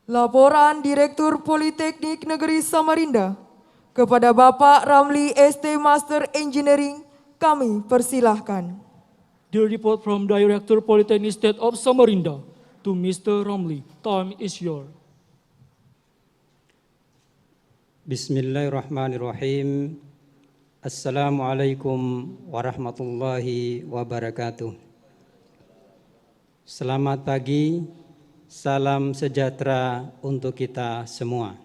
Laporan Direktur Politeknik Negeri Samarinda kepada Bapak Ramli ST Master Engineering kami persilahkan. The report from Director Polytechnic State of Samarinda to Mr. Ramli. Time is yours. Bismillahirrahmanirrahim. Assalamualaikum warahmatullahi wabarakatuh. Selamat pagi, salam sejahtera untuk kita semua.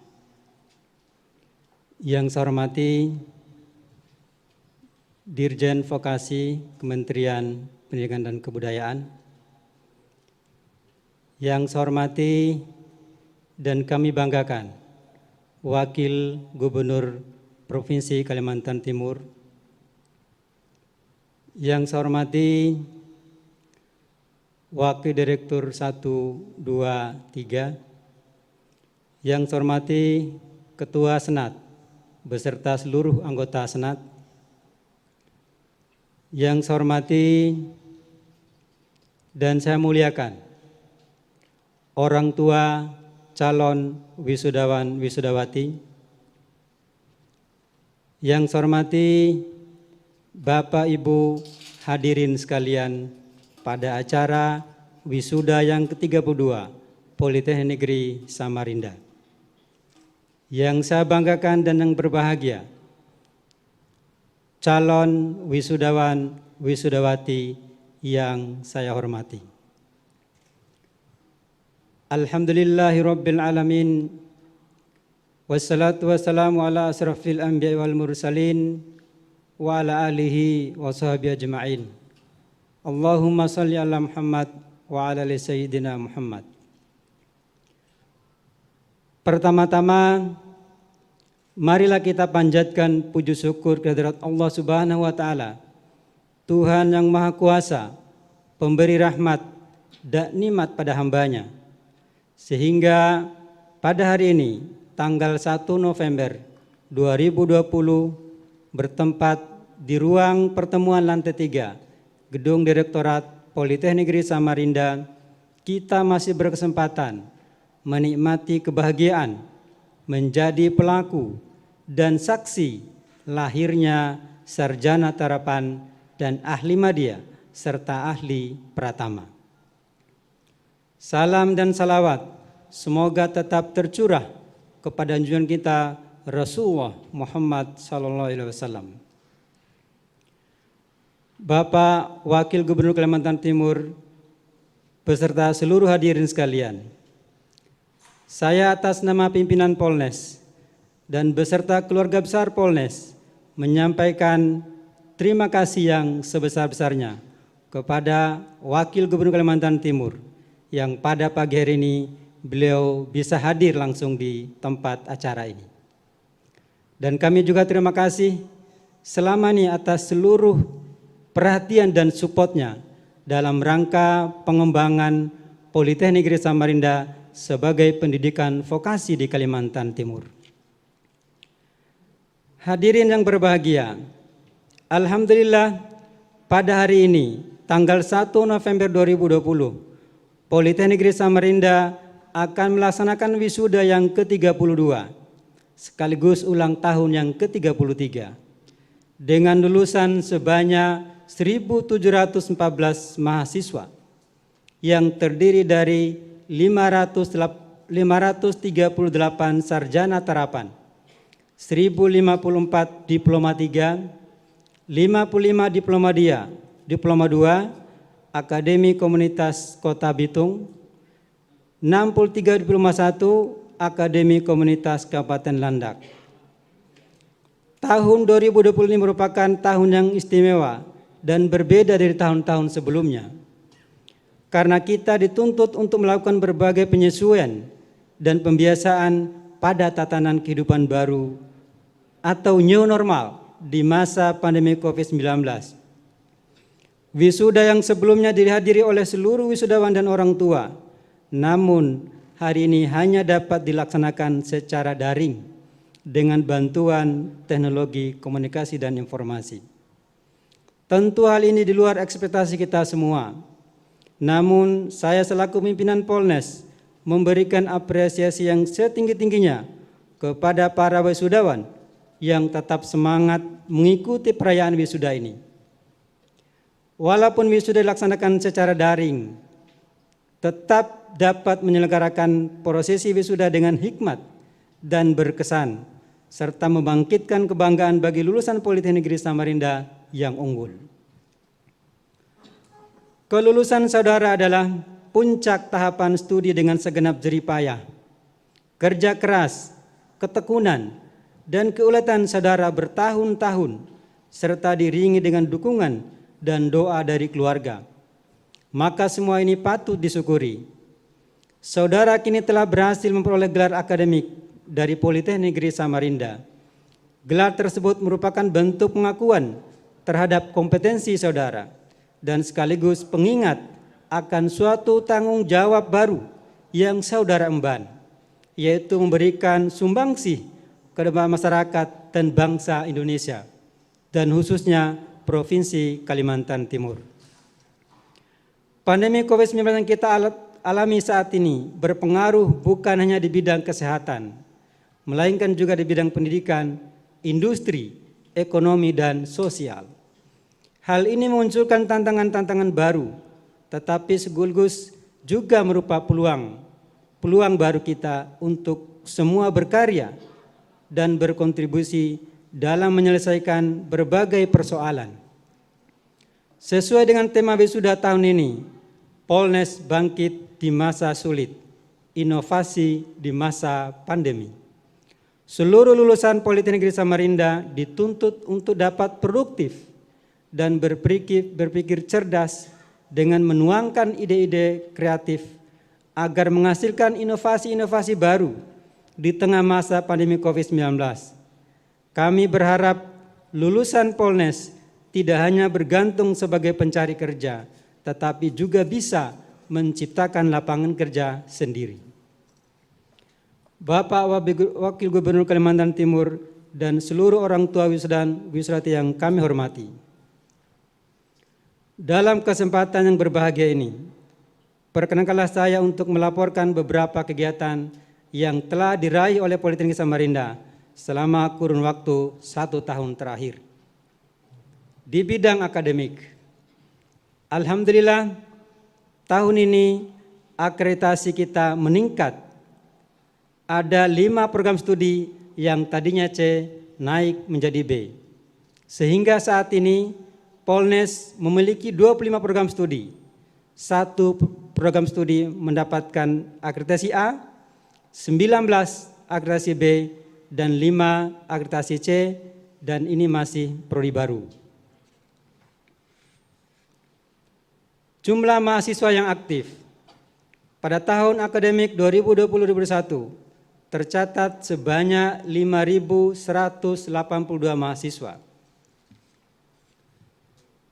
Yang saya hormati Dirjen Vokasi Kementerian Pendidikan dan Kebudayaan, yang saya hormati dan kami banggakan Wakil Gubernur Provinsi Kalimantan Timur, yang saya hormati Wakil Direktur 1, 2, 3, yang saya hormati Ketua Senat beserta seluruh anggota Senat, yang saya hormati dan saya muliakan orang tua calon wisudawan wisudawati, yang saya hormati Bapak Ibu hadirin sekalian pada acara wisuda yang ke-32 Politeknik Negeri Samarinda. Yang saya banggakan dan yang berbahagia, calon wisudawan wisudawati yang saya hormati. Alhamdulillahirabbil alamin. Wassalatu wassalamu ala asrafil anbiya'i wal mursalin wa ala alihi wa sahbihi ajma'in. Allahumma salli ala Muhammad wa ala ali sayyidina Muhammad. Pertama-tama, marilah kita panjatkan puji syukur kehadirat Allah Subhanahu wa taala, Tuhan yang Maha Kuasa, pemberi rahmat dan nikmat pada hambanya, sehingga pada hari ini tanggal 1 November 2020 bertempat di ruang pertemuan lantai 3 Gedung Direktorat Politeknik Negeri Samarinda, kita masih berkesempatan menikmati kebahagiaan menjadi pelaku dan saksi lahirnya sarjana terapan dan ahli madya serta ahli pratama. Salam dan salawat semoga tetap tercurah kepada junjungan kita Rasulullah Muhammad SAW. Bapak Wakil Gubernur Kalimantan Timur beserta seluruh hadirin sekalian, saya atas nama pimpinan Polnes dan beserta keluarga besar Polnes menyampaikan terima kasih yang sebesar-besarnya kepada Wakil Gubernur Kalimantan Timur yang pada pagi hari ini beliau bisa hadir langsung di tempat acara ini. Dan kami juga terima kasih selama ini atas seluruh perhatian dan supportnya dalam rangka pengembangan Politeknik Negeri Samarinda sebagai pendidikan vokasi di Kalimantan Timur. Hadirin yang berbahagia, alhamdulillah pada hari ini tanggal 1 November 2020 Politeknik Negeri Samarinda akan melaksanakan wisuda yang ke-32 sekaligus ulang tahun yang ke-33 dengan lulusan sebanyak 1.714 mahasiswa yang terdiri dari 538 sarjana terapan, 1.054 diploma 3, 55 diploma 2, Akademi Komunitas Kota Bitung, 63 diploma 1, Akademi Komunitas Kabupaten Landak. Tahun 2020 ini merupakan tahun yang istimewa dan berbeda dari tahun-tahun sebelumnya, karena kita dituntut untuk melakukan berbagai penyesuaian dan pembiasaan pada tatanan kehidupan baru atau new normal di masa pandemi COVID-19. Wisuda yang sebelumnya dihadiri oleh seluruh wisudawan dan orang tua, namun hari ini hanya dapat dilaksanakan secara daring dengan bantuan teknologi komunikasi dan informasi. Tentu hal ini di luar ekspektasi kita semua. Namun saya selaku pimpinan Polnes memberikan apresiasi yang setinggi-tingginya kepada para wisudawan yang tetap semangat mengikuti perayaan wisuda ini. Walaupun wisuda dilaksanakan secara daring, tetap dapat menyelenggarakan prosesi wisuda dengan hikmat dan berkesan, serta membangkitkan kebanggaan bagi lulusan Politeknik Negeri Samarinda yang unggul. Kelulusan saudara adalah puncak tahapan studi dengan segenap jerih payah, kerja keras, ketekunan, dan keuletan saudara bertahun-tahun, serta diiringi dengan dukungan dan doa dari keluarga. Maka semua ini patut disyukuri. Saudara kini telah berhasil memperoleh gelar akademik dari Politeknik Negeri Samarinda. Gelar tersebut merupakan bentuk pengakuan terhadap kompetensi saudara dan sekaligus pengingat akan suatu tanggung jawab baru yang saudara emban, yaitu memberikan sumbangsih kepada masyarakat dan bangsa Indonesia, dan khususnya Provinsi Kalimantan Timur. Pandemi COVID-19 yang kita alami saat ini berpengaruh bukan hanya di bidang kesehatan, melainkan juga di bidang pendidikan, industri, ekonomi, dan sosial. Hal ini memunculkan tantangan-tantangan baru, tetapi sekaligus juga merupakan peluang baru kita untuk semua berkarya dan berkontribusi dalam menyelesaikan berbagai persoalan. Sesuai dengan tema wisuda tahun ini, Polnes bangkit di masa sulit, inovasi di masa pandemi. Seluruh lulusan Politeknik Negeri Samarinda dituntut untuk dapat produktif dan berpikir cerdas dengan menuangkan ide-ide kreatif agar menghasilkan inovasi-inovasi baru di tengah masa pandemi COVID-19. Kami berharap lulusan Polnes tidak hanya bergantung sebagai pencari kerja, tetapi juga bisa menciptakan lapangan kerja sendiri. Bapak Wakil Gubernur Kalimantan Timur dan seluruh orang tua wisudati yang kami hormati. Dalam kesempatan yang berbahagia ini, perkenankanlah saya untuk melaporkan beberapa kegiatan yang telah diraih oleh Politeknik Samarinda selama kurun waktu 1 tahun terakhir. Di bidang akademik, alhamdulillah tahun ini akreditasi kita meningkat. Ada 5 program studi yang tadinya C naik menjadi B. Sehingga saat ini Polnes memiliki 25 program studi. 1 program studi mendapatkan akreditasi A, 19 akreditasi B, dan 5 akreditasi C, dan ini masih prodi baru. Jumlah mahasiswa yang aktif pada tahun akademik 2020-2021 tercatat sebanyak 5.182 mahasiswa.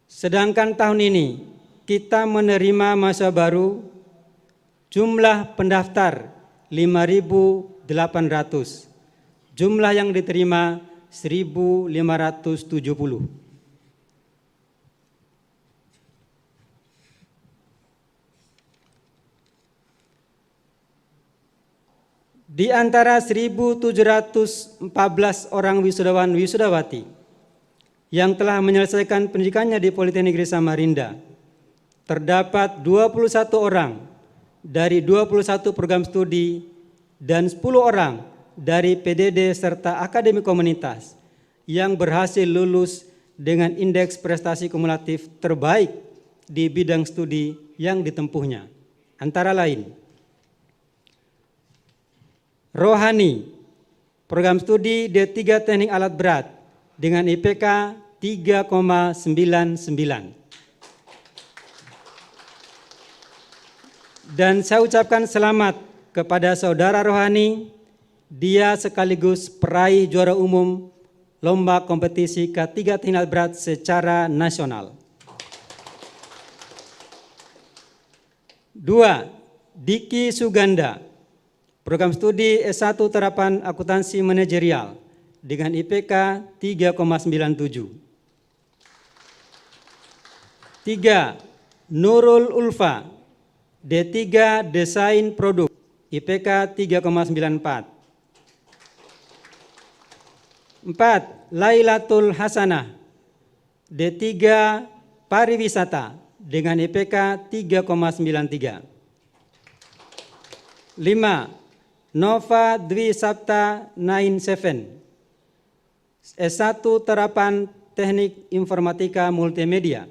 Sedangkan tahun ini kita menerima mahasiswa baru, jumlah pendaftar 5.800, jumlah yang diterima 1.570. Di antara 1.714 orang wisudawan wisudawati yang telah menyelesaikan pendidikannya di Politeknik Negeri Samarinda, terdapat 21 orang dari 21 program studi dan 10 orang dari PDD serta akademi komunitas yang berhasil lulus dengan indeks prestasi kumulatif terbaik di bidang studi yang ditempuhnya. Antara lain, Rohani, program studi D3 Teknik Alat Berat dengan IPK 3,99. Dan saya ucapkan selamat kepada saudara Rohani, dia sekaligus peraih juara umum lomba kompetisi K3 Teknik Alat Berat secara nasional. 2. Diki Suganda, program studi S1 Terapan Akuntansi Manajerial dengan IPK 3,97. 3. Nurul Ulfa, D3 Desain Produk IPK 3,94. 4. Lailatul Hasanah, D3 Pariwisata dengan IPK 3,93. 5. Nova Dwi Sapta 97, S1 Terapan Teknik Informatika Multimedia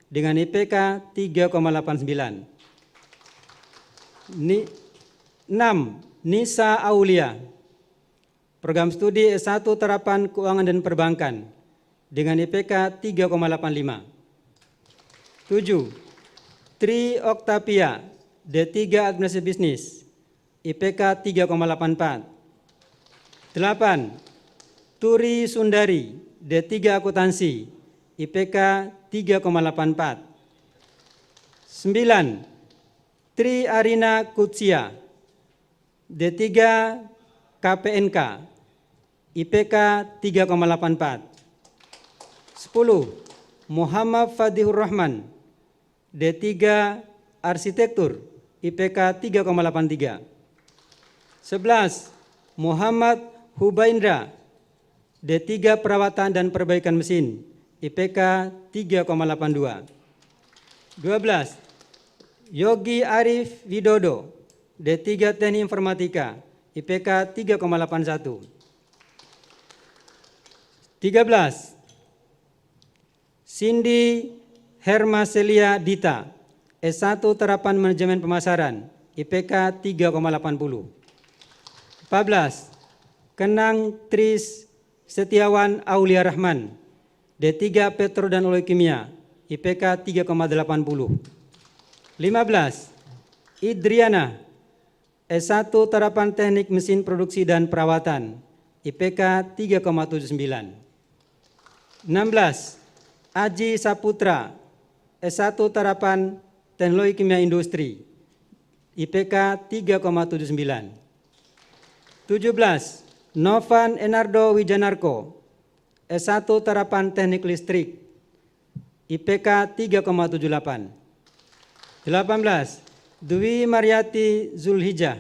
dengan IPK 3,89. 6. Nisa Aulia, program studi S1 Terapan Keuangan dan Perbankan dengan IPK 3,85. 7. Tri Oktavia, D3 Administrasi Bisnis, IPK 3,84. 8. Turi Sundari, D3 Akuntansi, IPK 3,84. 9. Tri Arina Kutsia, D3 KPNK, IPK 3,84. 10. Muhammad Fadihur Rahman, D3 Arsitektur, IPK 3,83. 11. Muhammad Hubaindra, D3 Perawatan dan Perbaikan Mesin, IPK 3,82. 12. Yogi Arif Widodo, D3 Teknik Informatika, IPK 3,81. 13. Cindy Hermaselia Dita, S1 Terapan Manajemen Pemasaran, IPK 3,80. 14. Kenang Tris Setiawan Aulia Rahman, D3 Petro dan Oleokimia, IPK 3,80. 15. Idriana, S1 Terapan Teknik Mesin Produksi dan Perawatan, IPK 3,79. 16. Aji Saputra, S1 Terapan Teknologi Kimia Industri, IPK 3,79. 17. Novan Enardo Wijanarko, S1 Terapan Teknik Listrik, IPK 3,78. 18. Dwi Mariati Zulhijjah,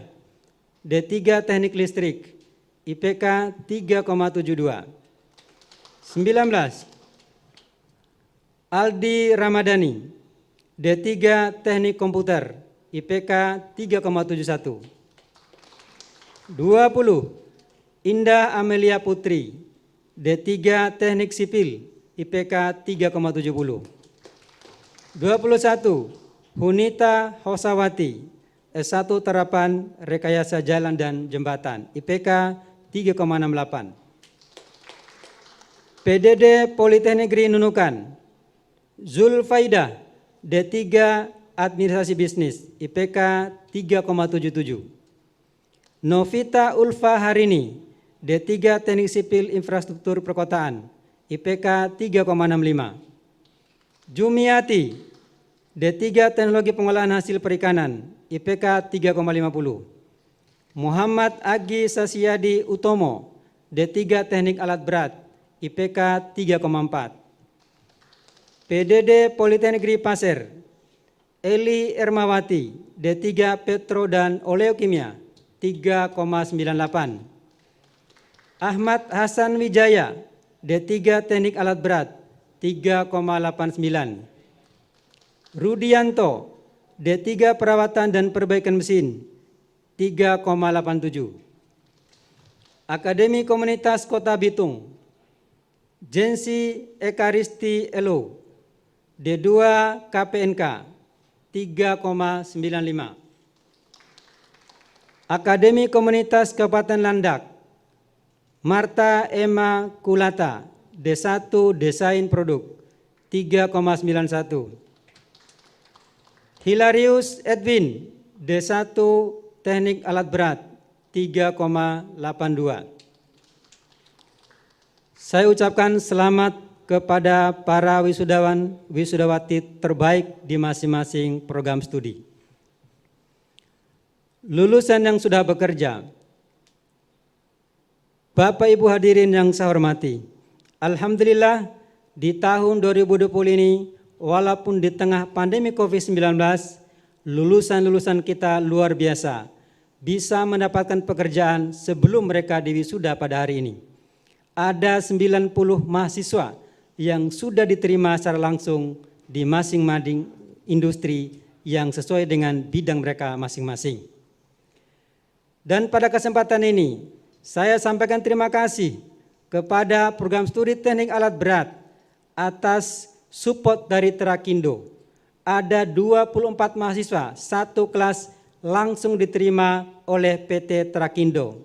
D3 Teknik Listrik, IPK 3,72. 19. Aldi Ramadhani, D3 Teknik Komputer, IPK 3,71. 20. Indah Amelia Putri, D3 Teknik Sipil, IPK 3,70. 21. Hunita Hosawati, S1 Terapan Rekayasa Jalan dan Jembatan, IPK 3,68. PDD Politeknik Negeri Nunukan, Zulfaidah, D3 Administrasi Bisnis, IPK 3,77. Novita Ulfa Harini, D3 Teknik Sipil Infrastruktur Perkotaan, IPK 3,65. Jumiati, D3 Teknologi Pengolahan Hasil Perikanan, IPK 3,50. Muhammad Agi Sasyadi Utomo, D3 Teknik Alat Berat, IPK 3,4. PDD Politeknik Negeri Pasir, Eli Ermawati, D3 Petro dan Oleokimia, 3,98. Ahmad Hasan Wijaya, D3 Teknik Alat Berat, 3,89. Rudianto, D3 Perawatan dan Perbaikan Mesin, 3,87. Akademi Komunitas Kota Bitung, Jensi Ekaristi Elo, D2 KPNK, 3,95. Akademi Komunitas Kabupaten Landak, Marta Emma Kulata, D1 Desain Produk, 3,91. Hilarius Edwin, D1 Teknik Alat Berat, 3,82. Saya ucapkan selamat kepada para wisudawan, wisudawati terbaik di masing-masing program studi. Lulusan yang sudah bekerja, Bapak Ibu hadirin yang saya hormati, alhamdulillah di tahun 2020 ini, walaupun di tengah pandemi COVID-19, lulusan-lulusan kita luar biasa, bisa mendapatkan pekerjaan sebelum mereka diwisuda pada hari ini. Ada 90 mahasiswa yang sudah diterima secara langsung di masing-masing industri yang sesuai dengan bidang mereka masing-masing. Dan pada kesempatan ini, saya sampaikan terima kasih kepada program studi teknik alat berat atas support dari Terakindo. Ada 24 mahasiswa, satu kelas langsung diterima oleh PT Terakindo.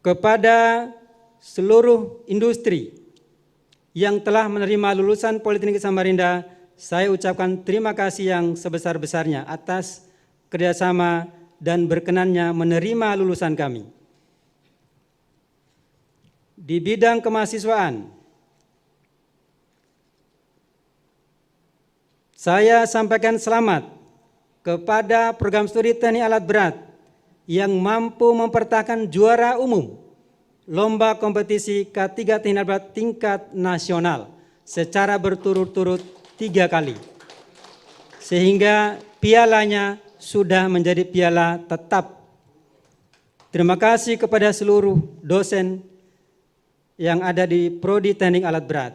Kepada seluruh industri yang telah menerima lulusan Politeknik Samarinda, saya ucapkan terima kasih yang sebesar-besarnya atas kerjasama dan berkenannya menerima lulusan kami. Di bidang kemahasiswaan, saya sampaikan selamat kepada program studi teknik alat berat yang mampu mempertahankan juara umum lomba kompetisi K3 teknik alat berat tingkat nasional secara berturut-turut 3 kali. Sehingga pialanya sudah menjadi piala tetap. Terima kasih kepada seluruh dosen yang ada di Prodi Teknik Alat Berat.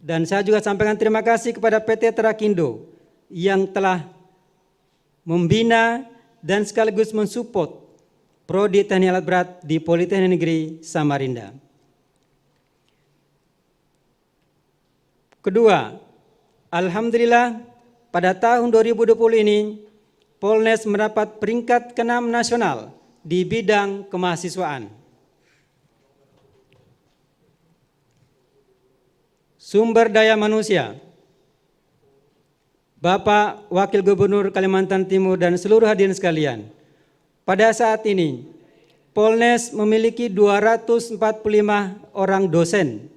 Dan saya juga sampaikan terima kasih kepada PT Terakindo yang telah membina dan sekaligus mensupport Prodi Teknik Alat Berat di Politeknik Negeri Samarinda. Kedua, alhamdulillah pada tahun 2020 ini Polnes mendapat peringkat ke-6 nasional di bidang kemahasiswaan. Sumber daya manusia, Bapak Wakil Gubernur Kalimantan Timur dan seluruh hadirin sekalian, pada saat ini Polnes memiliki 245 orang dosen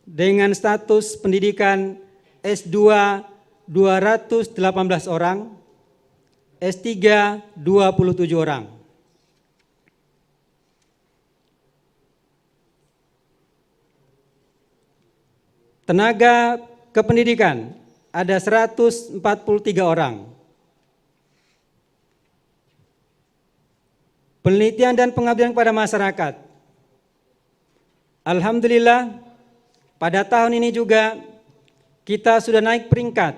dengan status pendidikan S2 218 orang, S3 27 orang. Tenaga kependidikan ada 143 orang. Penelitian dan pengabdian kepada masyarakat. Alhamdulillah, pada tahun ini juga kita sudah naik peringkat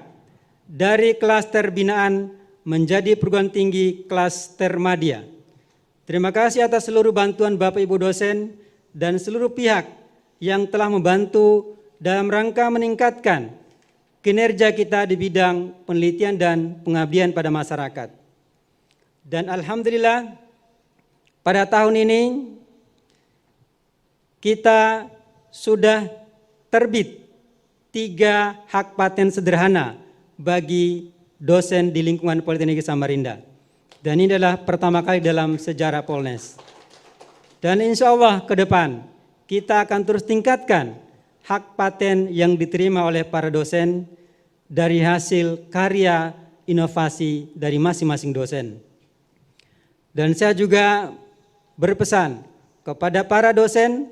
dari klaster binaan menjadi perguruan tinggi klaster madya. Terima kasih atas seluruh bantuan Bapak Ibu dosen dan seluruh pihak yang telah membantu dalam rangka meningkatkan kinerja kita di bidang penelitian dan pengabdian pada masyarakat. Dan alhamdulillah pada tahun ini kita sudah terbit 3 hak paten sederhana bagi dosen di lingkungan Politeknik Samarinda. Dan ini adalah pertama kali dalam sejarah Polnes. Dan insya Allah ke depan kita akan terus tingkatkan hak paten yang diterima oleh para dosen dari hasil karya inovasi dari masing-masing dosen. Dan saya juga berpesan kepada para dosen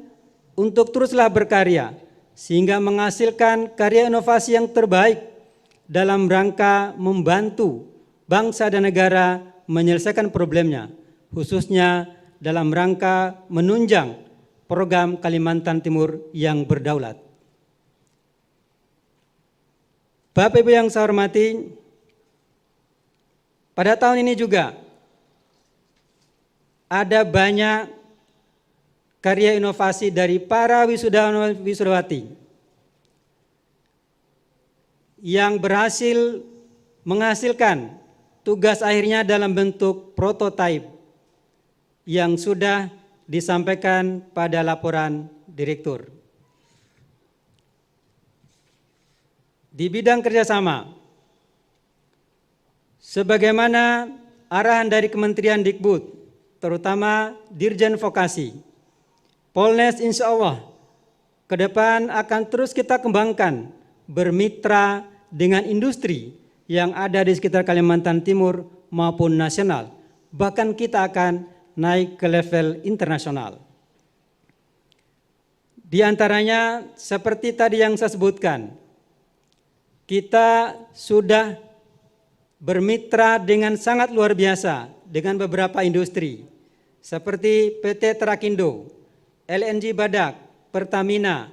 untuk teruslah berkarya sehingga menghasilkan karya inovasi yang terbaik dalam rangka membantu bangsa dan negara menyelesaikan problemnya, khususnya dalam rangka menunjang program Kalimantan Timur yang berdaulat. Bapak Ibu yang saya hormati, pada tahun ini juga ada banyak karya inovasi dari para wisudawan wisudawati yang berhasil menghasilkan tugas akhirnya dalam bentuk prototipe yang sudah disampaikan pada laporan direktur. Di bidang kerjasama, sebagaimana arahan dari Kementerian Dikbud, terutama Dirjen Vokasi, Polnes insya Allah ke depan akan terus kita kembangkan bermitra dengan industri yang ada di sekitar Kalimantan Timur maupun nasional. Bahkan kita akan naik ke level internasional. Di antaranya seperti tadi yang saya sebutkan, kita sudah bermitra dengan sangat luar biasa dengan beberapa industri seperti PT Terakindo, LNG Badak, Pertamina,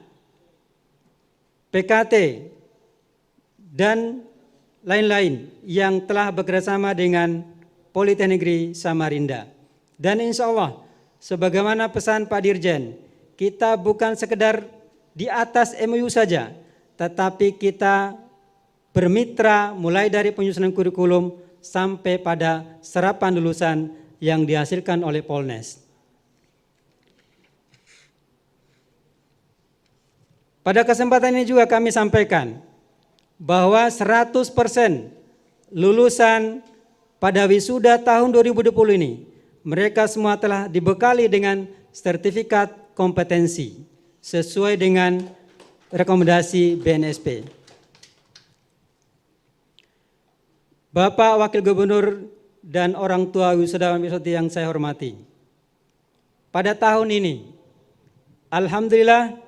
PKT, dan lain-lain yang telah bekerjasama dengan Politeknik Negeri Samarinda. Dan insya Allah, sebagaimana pesan Pak Dirjen, kita bukan sekedar di atas MOU saja, tetapi kita bermitra mulai dari penyusunan kurikulum sampai pada serapan lulusan yang dihasilkan oleh Polnes. Pada kesempatan ini juga kami sampaikan bahwa 100% lulusan pada wisuda tahun 2020 ini, mereka semua telah dibekali dengan sertifikat kompetensi sesuai dengan rekomendasi BNSP. Bapak Wakil Gubernur dan orang tua wisudawan wisudawati yang saya hormati, pada tahun ini, alhamdulillah,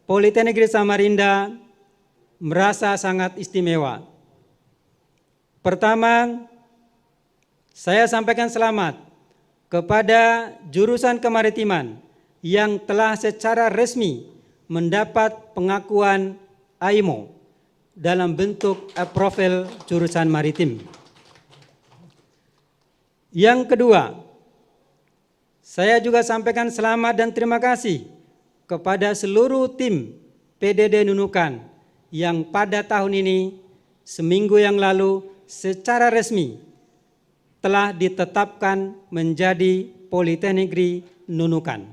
Politeknik Negeri Samarinda merasa sangat istimewa. Pertama, saya sampaikan selamat kepada jurusan kemaritiman yang telah secara resmi mendapat pengakuan AIMO dalam bentuk profil jurusan maritim. Yang kedua, saya juga sampaikan selamat dan terima kasih kepada seluruh tim PDD Nunukan yang pada tahun ini seminggu yang lalu secara resmi telah ditetapkan menjadi Politeknik Negeri Nunukan.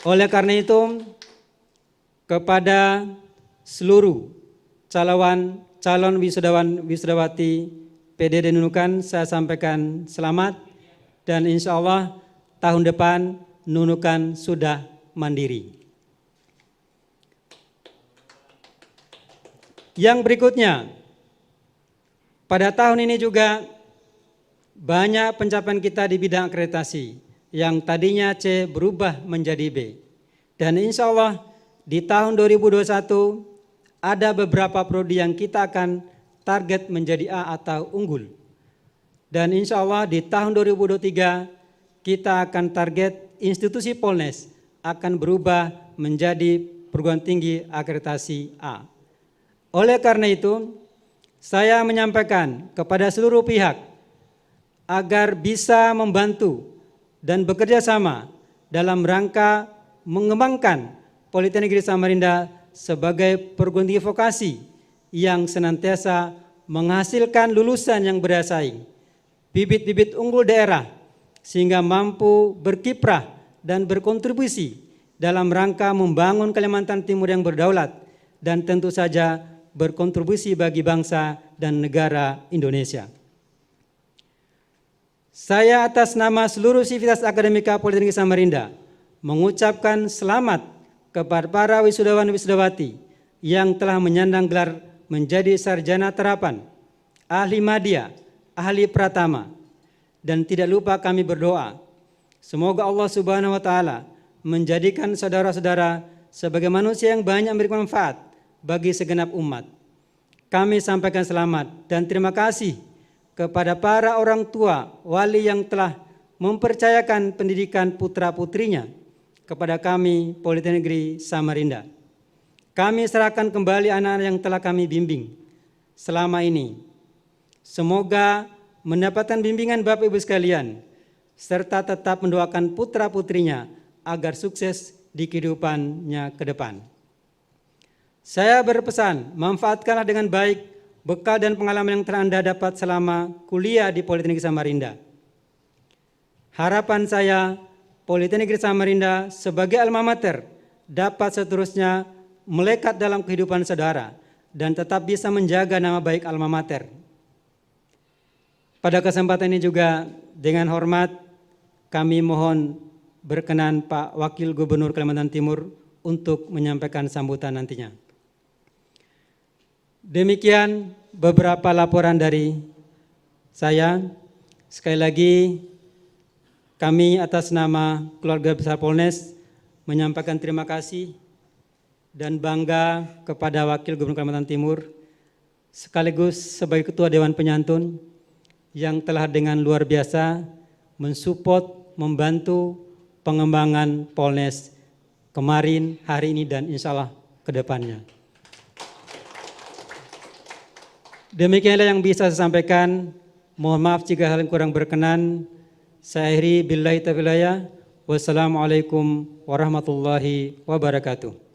Oleh karena itu, kepada seluruh calon wisudawan wisudawati PDD Nunukan saya sampaikan selamat dan insya Allah tahun depan Nunukan sudah mandiri. Yang berikutnya, pada tahun ini juga banyak pencapaian kita di bidang akreditasi yang tadinya C berubah menjadi B. Dan insya Allah di tahun 2021 ada beberapa prodi yang kita akan target menjadi A atau unggul. Dan insya Allah di tahun 2023 kita akan target institusi Polnes akan berubah menjadi perguruan tinggi akreditasi A. Oleh karena itu, saya menyampaikan kepada seluruh pihak agar bisa membantu dan bekerja sama dalam rangka mengembangkan Politeknik Negeri Samarinda sebagai perguruan tinggi vokasi yang senantiasa menghasilkan lulusan yang bersaing, bibit-bibit unggul daerah, sehingga mampu berkiprah dan berkontribusi dalam rangka membangun Kalimantan Timur yang berdaulat dan tentu saja berkontribusi bagi bangsa dan negara Indonesia. Saya atas nama seluruh sivitas akademika Politeknik Samarinda mengucapkan selamat kepada para wisudawan wisudawati yang telah menyandang gelar menjadi sarjana terapan, ahli madya, ahli pratama. Dan tidak lupa kami berdoa, semoga Allah Subhanahu wa Ta'ala menjadikan saudara-saudara sebagai manusia yang banyak memberikan manfaat bagi segenap umat. Kami sampaikan selamat dan terima kasih kepada para orang tua wali yang telah mempercayakan pendidikan putra-putrinya kepada kami Politeknik Negeri Samarinda. Kami serahkan kembali anak-anak yang telah kami bimbing selama ini. Semoga mendapatkan bimbingan Bapak Ibu sekalian, serta tetap mendoakan putra-putrinya agar sukses di kehidupannya ke depan. Saya berpesan, manfaatkanlah dengan baik bekal dan pengalaman yang telah Anda dapat selama kuliah di Politeknik Samarinda. Harapan saya, Politeknik Negeri Samarinda sebagai alma mater dapat seterusnya melekat dalam kehidupan saudara dan tetap bisa menjaga nama baik alma mater. Pada kesempatan ini juga dengan hormat kami mohon berkenan Pak Wakil Gubernur Kalimantan Timur untuk menyampaikan sambutan nantinya. Demikian beberapa laporan dari saya. Sekali lagi kami atas nama keluarga besar Polnes menyampaikan terima kasih dan bangga kepada Wakil Gubernur Kalimantan Timur sekaligus sebagai Ketua Dewan Penyantun yang telah dengan luar biasa mensupport, membantu pengembangan Polnes kemarin, hari ini, dan insya Allah ke depannya. Demikianlah yang bisa saya sampaikan. Mohon maaf jika hal yang kurang berkenan. Saya akhiri billahi taufiq. Wassalamualaikum warahmatullahi wabarakatuh.